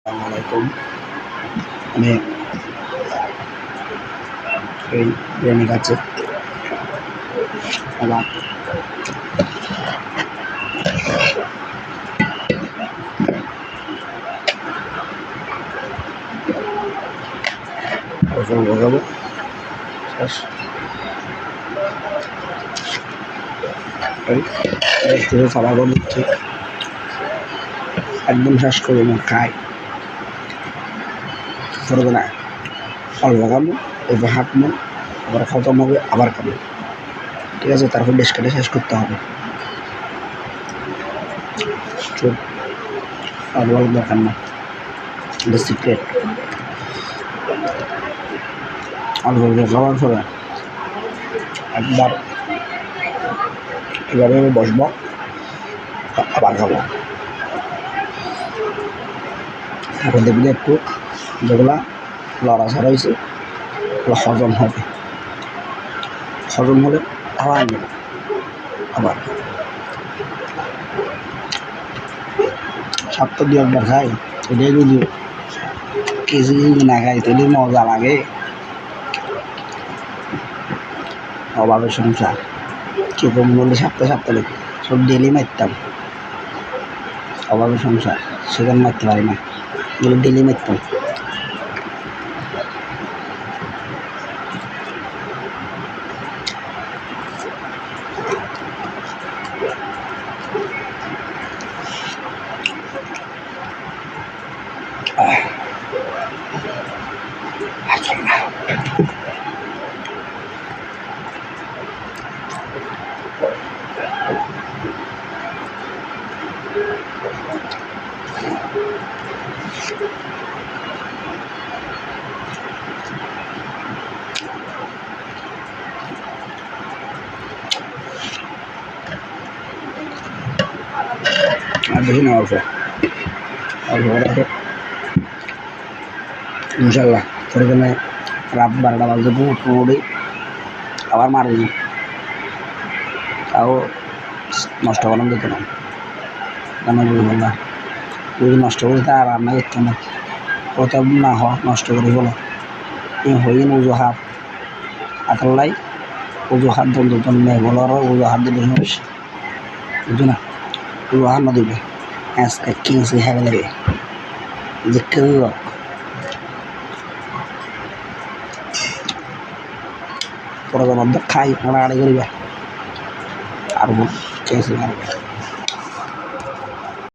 আসসালামাইকুম। আমি এই বিরিয়ানি খাচ্ছি। আবার বসাবো শেষ। খাবার দিচ্ছি, একদম শেষ করবো না, খাই করবো না, অল্প খাবো, অল্প হাঁটবো, আবার খতম হবে, আবার খাবো। ঠিক আছে, তারপর বেশ কেটে শেষ করতে হবে। চুপ, আর বলার দরকার না, এটা সিক্রেট। অল্প অল্প খাওয়ার পরে একবার এভাবে বসবো, আবার খাবো। তারপর দেখবি একটু যেগুলা লড়াছাড়া হয়েছে ওগুলো হজম হবে, হজম হলে আবার নেব, আবার সপ্তাহ দু একবার খাই। এটাই যদি কেজি না খাই তাহলে মজা লাগে। অভাবের সংসার, কিরকম বললে সপ্তাহে সব ডেলি মারতাম। অভাবের সংসার, সেখানে মারতে পারি না, এগুলো ডেলি মারতাম। আর বেশি না, অল্প অল্প রাখে ইনশাল্লাহ। সেখানে রাত 12টা বাজে পুরোপুরি আবার মারিনি, তাও নষ্ট করানো যেত না। কেন বলবো না, যদি নষ্ট করি তা আর রান্না করতো না, কত না নষ্ট করে বলো হই অজুহাত আতাল্লাই, অজুহাত দল নেই বলো, আরও অজুহাত দিলে সমস্যা, বুঝছো না? অজুহাত না দিবে আজকে কিনছি হেবে লাগে যে কেউ পরে খাই আড়াআড়ি করিবা আর কিনছি